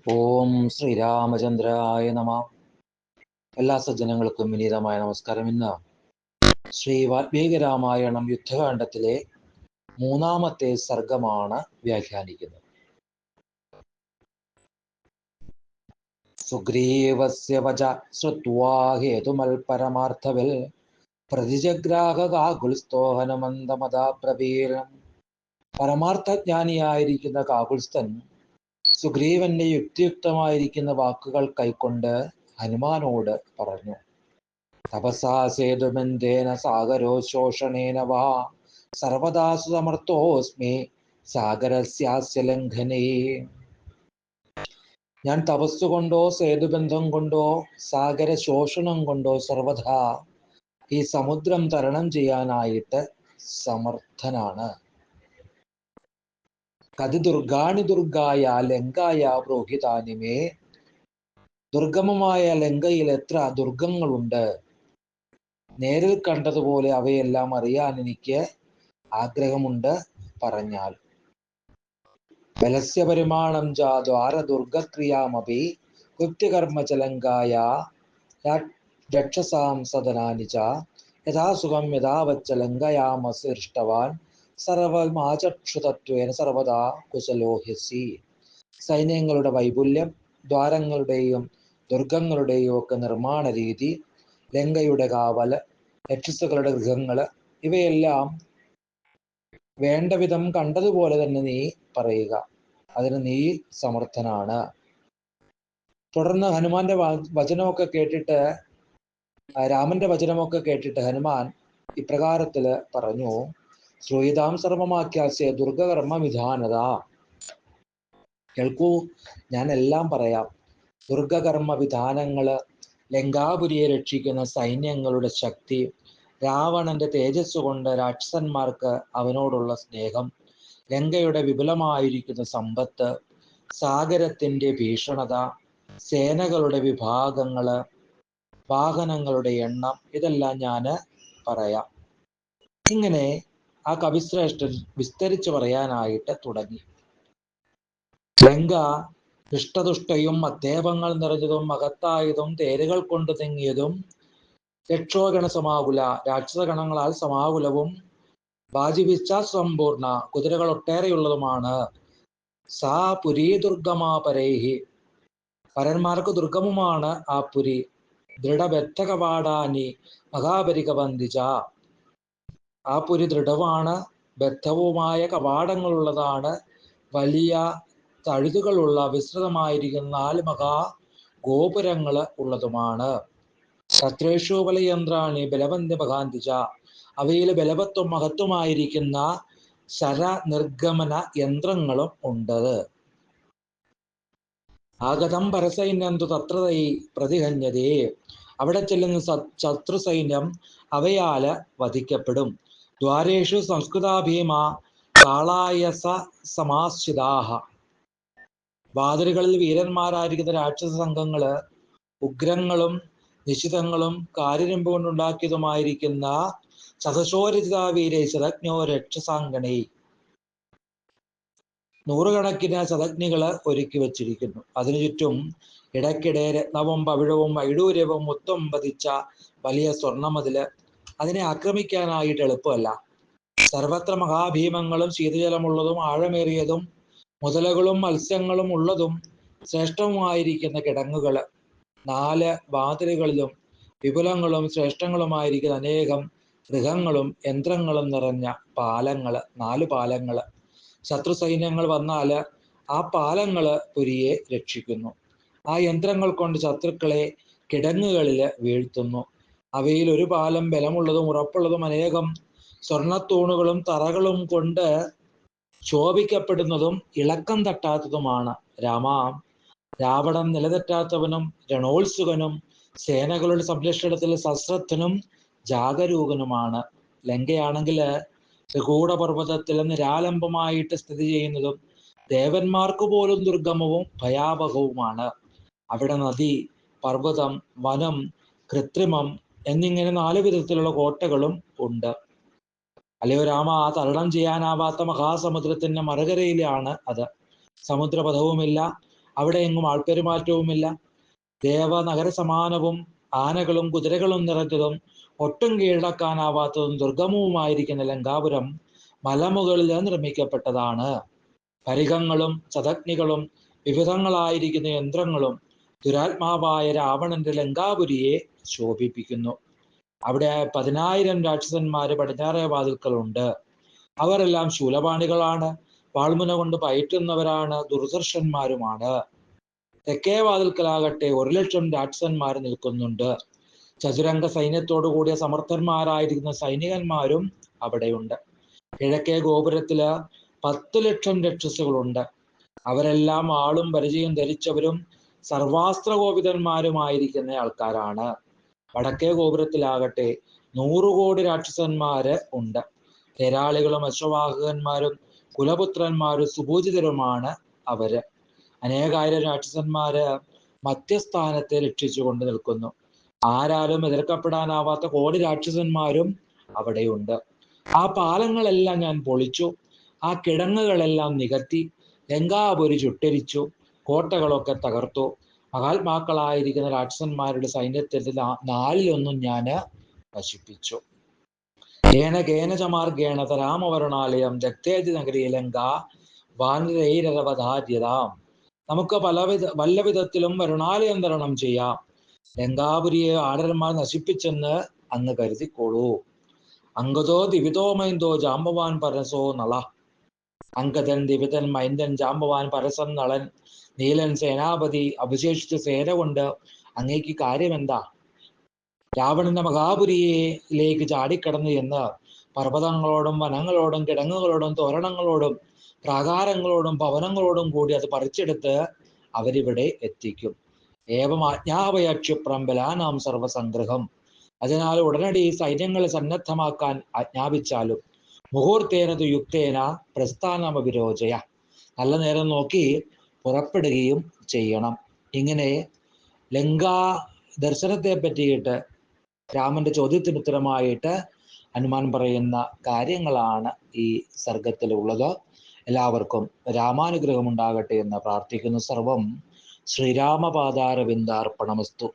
ഓം ശ്രീരാമചന്ദ്രായ നമ. എല്ലാ സജ്ജനങ്ങൾക്കും വിനീതമായ നമസ്കാരം. ഇന്ന് ശ്രീ വാൽമീകി രാമായണം യുദ്ധകാണ്ഡത്തിലെ 3-ാമത്തെ സർഗമാണ് വ്യാഖ്യാനിക്കുന്നത്. സുഗ്രീവസ്യ വച ശ്രുത്വാ ഹേതുമൽപരമാർത്ഥവിൽ പ്രതിജഗ്രാഹകാകുൽസ്ഥോ ഹനുമന്തമദാബ്രവീരം. പരമാർത്ഥജ്ഞാനിയായിരിക്കുന്ന കാകുൽസ്ഥൻ സുഗ്രീവന്റെ യുക്തിയുക്തമായിരിക്കുന്ന വാക്കുകൾ കൈക്കൊണ്ട് ഹനുമാനോട് പറഞ്ഞു: തപസാ സേതുബന്ധേന സാഗരോ ശോഷണേന വാ സർവദാ സമർത്ഥോസ്മി സാഗരസ്യാസ്യ ലംഘനേ. ഞാൻ തപസ്സുകൊണ്ടോ സേതുബന്ധം കൊണ്ടോ സാഗര ശോഷണം കൊണ്ടോ സർവദാ ഈ സമുദ്രം തരണം ചെയ്യാനായിട്ട് സമർത്ഥനാണ്. കതി ദുർഗാണി ദുർഗായ ലങ്കായ പ്രോഹിതാനിമേ. ദുർഗമമായ ലങ്കയിൽ എത്ര ദുർഗങ്ങളുണ്ട്! നേരിൽ കണ്ടതുപോലെ അവയെല്ലാം അറിയാൻ എനിക്ക് ആഗ്രഹമുണ്ട് പറഞ്ഞാൽ. ബലസ്യ പരിമാണം ച ദ്വാരദുർഗക്രിയാമപി കൃത്യകർമ്മ ച ലങ്കായ രക്ഷസാം സദനാനി ച യഥാസുഖം യഥാവച്ച ലങ്കയാമസൃഷ്ടവാൻ സർവമാചക്ഷുതത്വേന സർവദാ കുശലോഹ്യസി. സൈന്യങ്ങളുടെ വൈപുല്യം, ദ്വാരങ്ങളുടെയും ദുർഗങ്ങളുടെയും ഒക്കെ നിർമ്മാണ രീതി, ലങ്കയുടെ കാവല്, രക്ഷസുകളുടെ ഗൃഹങ്ങള്, ഇവയെല്ലാം വേണ്ട വിധം കണ്ടതുപോലെ തന്നെ നീ പറയുക. അതിന് നീ സമർത്ഥനാണ്. തുടർന്ന് ഹനുമാന്റെ വചനമൊക്കെ കേട്ടിട്ട്, രാമന്റെ വചനമൊക്കെ കേട്ടിട്ട് ഹനുമാൻ ഇപ്രകാരത്തില് പറഞ്ഞു: ശ്രൂയിതാം സർവമാഖ്യാസ്യ ദുർഗകർമ്മ വിധാനത. കേൾക്കൂ, ഞാൻ എല്ലാം പറയാം. ദുർഗകർമ്മ വിധാനങ്ങള്, ലങ്കാപുരിയെ രക്ഷിക്കുന്ന സൈന്യങ്ങളുടെ ശക്തി, രാവണന്റെ തേജസ് കൊണ്ട് രാക്ഷസന്മാർക്ക് അവനോടുള്ള സ്നേഹം, ലങ്കയുടെ വിപുലമായിരിക്കുന്ന സമ്പത്ത്, സാഗരത്തിന്റെ ഭീഷണത, സേനകളുടെ വിഭാഗങ്ങള്, വാഹനങ്ങളുടെ എണ്ണം, ഇതെല്ലാം ഞാന് പറയാം. ഇങ്ങനെ ആ കവിശ്രേഷ്ഠൻ വിസ്തരിച്ച് പറയാനായിട്ട് തുടങ്ങി. ലങ്ക ദുഷ്ടതുഷ്ടയും അത്തേപങ്ങൾ നിറഞ്ഞതും മഹത്തായതും തേരുകൾ കൊണ്ട് തെങ്ങിയതും രക്ഷോഗണ സമാകുല രാക്ഷസഗണങ്ങളാൽ സമാകുലവും ബാജിവിച്ച സമ്പൂർണ കുതിരകൾ ഒട്ടേറെയുള്ളതുമാണ്. സാ പുരീ ദുർഗമാ പരൈഹി. പരന്മാർക്ക് ദുർഗമുമാണ് ആ പുരി. ദൃഢബദ്ധ കവാടാനി മഹാപരികബന്ധിച്ച. ആ പുരി ദൃഢമാണ്, ബദ്ധവുമായ കവാടങ്ങളുള്ളതാണ്, വലിയ തഴുതുകളുള്ള വിസ്തൃതമായിരിക്കുന്ന 4 മഹാ ഗോപുരങ്ങള് ഉള്ളതുമാണ്. തത്രേഷു ബലയന്ത്രാണി ബലവന്തി മഹാന്തിച്ച. അവയിൽ ബലവത്വം മഹത്വമായിരിക്കുന്ന ശര നിർഗമന യന്ത്രങ്ങളും ഉണ്ട്. ആഗതം പരസൈന്യം തു തത്രതൈ പ്രതിഹന്യതേ. അവിടെ ചെല്ലുന്ന ശത്രു സൈന്യം അവയാല് വധിക്കപ്പെടും. ദ്വാരേഷു സംസ്കൃതാ ഭീമ കാളായസ സമാശ്രിതാഹ. വാതിലുകളിൽ വീരന്മാരായിരിക്കുന്ന രാക്ഷസ സംഘങ്ങള് ഉഗ്രങ്ങളും നിശിതങ്ങളും കാരിരുമ്പ് കൊണ്ടുണ്ടാക്കിയതുമായിരിക്കുന്ന ശതശോരചിതാവീരൈ ശതജ്ഞോ രക്ഷസാങ്കണൈ. 100 കണക്കിന് ശതജ്ഞികള് ഒരുക്കി വച്ചിരിക്കുന്നു. അതിനു ചുറ്റും ഇടയ്ക്കിടെ രത്നവും പവിഴവും വൈഡൂര്യവും മുത്തും പതിച്ച വലിയ സ്വർണ്ണമതില്. അതിനെ ആക്രമിക്കാനായിട്ട് എളുപ്പമല്ല. സർവത്ര മഹാഭീമങ്ങളും ശീതജലമുള്ളതും ആഴമേറിയതും മുതലകളും മത്സ്യങ്ങളും ഉള്ളതും ശ്രേഷ്ഠവുമായിരിക്കുന്ന കിടങ്ങുകള്. 4 വാതിലുകളിലും വിപുലങ്ങളും ശ്രേഷ്ഠങ്ങളുമായിരിക്കുന്ന അനേകം ഗൃഹങ്ങളും യന്ത്രങ്ങളും നിറഞ്ഞ പാലങ്ങള്, 4 പാലങ്ങള്. ശത്രു സൈന്യങ്ങൾ വന്നാല് ആ പാലങ്ങള് പുരിയെ രക്ഷിക്കുന്നു. ആ യന്ത്രങ്ങൾ കൊണ്ട് ശത്രുക്കളെ കിടങ്ങുകളില് വീഴ്ത്തുന്നു. അവയിൽ ഒരു പാലം ബലമുള്ളതും ഉറപ്പുള്ളതും അനേകം സ്വർണത്തൂണുകളും തറകളും കൊണ്ട് ശോഭിക്കപ്പെടുന്നതും ഇളക്കം തട്ടാത്തതുമാണ്. രാവണൻ നിലതെറ്റാത്തവനും രണോത്സുകനും സേനകളുടെ സംരക്ഷണത്തിൽ സശ്രദ്ധനും ജാഗരൂകനുമാണ്. ലങ്കയാണെങ്കില് ത്രികൂടപർവ്വതത്തിൽ നിരാലംബമായിട്ട് സ്ഥിതി ചെയ്യുന്നതും ദേവന്മാർക്ക് പോലും ദുർഗമവും ഭയാവഹവുമാണ്. അവിടെ നദി, പർവ്വതം, വനം, കൃത്രിമം എന്നിങ്ങനെ 4 വിധത്തിലുള്ള കോട്ടകളും ഉണ്ട്. അല്ലയോ രാമ, തരണം ചെയ്യാനാവാത്ത മഹാസമുദ്രത്തിന്റെ മറുകരയിലാണ് അത്. സമുദ്രപഥവുമില്ല, അവിടെ എങ്ങും ആൾപ്പെരുമാറ്റവുമില്ല. ദേവനഗര സമാനവും ആനകളും കുതിരകളും നിറഞ്ഞതും ഒട്ടും കീഴടക്കാനാവാത്തതും ദുർഗമവുമായിരിക്കുന്ന ലങ്കാപുരം മലമുകളിൽ നിർമ്മിക്കപ്പെട്ടതാണ്. പരികങ്ങളും ശതഗ്നികളും വിവിധങ്ങളായിരിക്കുന്ന യന്ത്രങ്ങളും ദുരാത്മാവായ രാവണന്റെ ലങ്കാപുരിയെ ശോഭിപ്പിക്കുന്നു. അവിടെ 10,000 രാക്ഷസന്മാര് പടിഞ്ഞാറേ വാതിൽക്കലുണ്ട്. അവരെല്ലാം ശൂലപാണികളാണ്, വാൾമുന കൊണ്ട് പയറ്റുന്നവരാണ്, ദുർദർശന്മാരുമാണ്. തെക്കേ വാതിൽക്കലാകട്ടെ 1,00,000 രാക്ഷസന്മാർ നിൽക്കുന്നുണ്ട്. ചതുരംഗ സൈന്യത്തോടു കൂടിയ സമർത്ഥന്മാരായിരിക്കുന്ന സൈനികന്മാരും അവിടെയുണ്ട്. കിഴക്കേ ഗോപുരത്തില് 10,00,000 രക്ഷസുകളുണ്ട്. അവരെല്ലാം ആളും പരിചയം ധരിച്ചവരും സർവാസ്ത്രകോപിതന്മാരുമായിരിക്കുന്ന ആൾക്കാരാണ്. വടക്കേ ഗോപുരത്തിലാകട്ടെ 100 കോടി രാക്ഷസന്മാര് ഉണ്ട്. തേരാളികളും അശ്വവാഹകന്മാരും കുലപുത്രന്മാരും സുപൂജിതരുമാണ് അവര്. അനേകായിരം രാക്ഷസന്മാര് മധ്യസ്ഥാനത്തെ രക്ഷിച്ചുകൊണ്ട് നിൽക്കുന്നു. ആരാലും എതിർക്കപ്പെടാനാവാത്ത കോടി രാക്ഷസന്മാരും അവിടെയുണ്ട്. ആ പാലങ്ങളെല്ലാം ഞാൻ പൊളിച്ചു, ആ കിടങ്ങുകളെല്ലാം നികത്തി, ലങ്കാപുരി ചുട്ടരിച്ചു, കോട്ടകളൊക്കെ തകർത്തു. മഹാത്മാക്കളായിരിക്കുന്ന രാക്ഷസന്മാരുടെ സൈന്യത്തിന്റെ 1/4 ഞാൻ നശിപ്പിച്ചു. കേന കേനചമാർഗേണ തരാമവർണാലയം ദത്തേതി നഗരി ലങ്ക വാനരൈരവധാര്യതാം. നമുക്ക് വല്ല വിധത്തിലും വരുണാലയം തരണം ചെയ്യാം. ലങ്കാപുരിയെ ആടരന്മാർ നശിപ്പിച്ചെന്ന് അങ്ങ് കരുതിക്കോളൂ. അങ്കദോ ദിവിതോ മൈന്ദോ ജാമ്പവാൻ പരസോ നള. അങ്കദൻ, ദിവിതൻ, മൈന്ദൻ, ജാമ്പവാൻ, പരസൻ, നളൻ, നീലൻ, സേനാപതി, അവശേഷിച്ച സേന കൊണ്ട് അങ്ങേക്ക് കാര്യമെന്താ? രാവണന്റെ മഹാപുരിയിലേക്ക് ചാടിക്കടന്നു എന്ന് പർവ്വതങ്ങളോടും വനങ്ങളോടും കിടങ്ങുകളോടും തോരണങ്ങളോടും പ്രാകാരങ്ങളോടും ഭവനങ്ങളോടും കൂടി അത് പറിച്ചെടുത്ത് അവരിവിടെ എത്തിക്കും. ഏവം ആജ്ഞാപയ ക്ഷിപ്രം ബലാനാം സർവസംഗ്രഹം. അതിനാൽ ഉടനടി സൈന്യങ്ങളെ സന്നദ്ധമാക്കാൻ ആജ്ഞാപിച്ചാലും മുഹൂർത്തേന തു യുക്തേന പ്രസ്ഥാനമവിരോചയ, നല്ല നേരം നോക്കി പുറപ്പെടുകയും ചെയ്യണം. ഇങ്ങനെ ലങ്കാ ദർശനത്തെ പറ്റിയിട്ട് രാമന്റെ ചോദ്യത്തിന് ഉത്തരമായിട്ട് ഹനുമാൻ പറയുന്ന കാര്യങ്ങളാണ് ഈ സർഗത്തിലുള്ളത്. എല്ലാവർക്കും രാമാനുഗ്രഹം ഉണ്ടാകട്ടെ എന്ന് പ്രാർത്ഥിക്കുന്നു. സർവം ശ്രീരാമപാദാരവിന്ദാർപ്പണമസ്തു.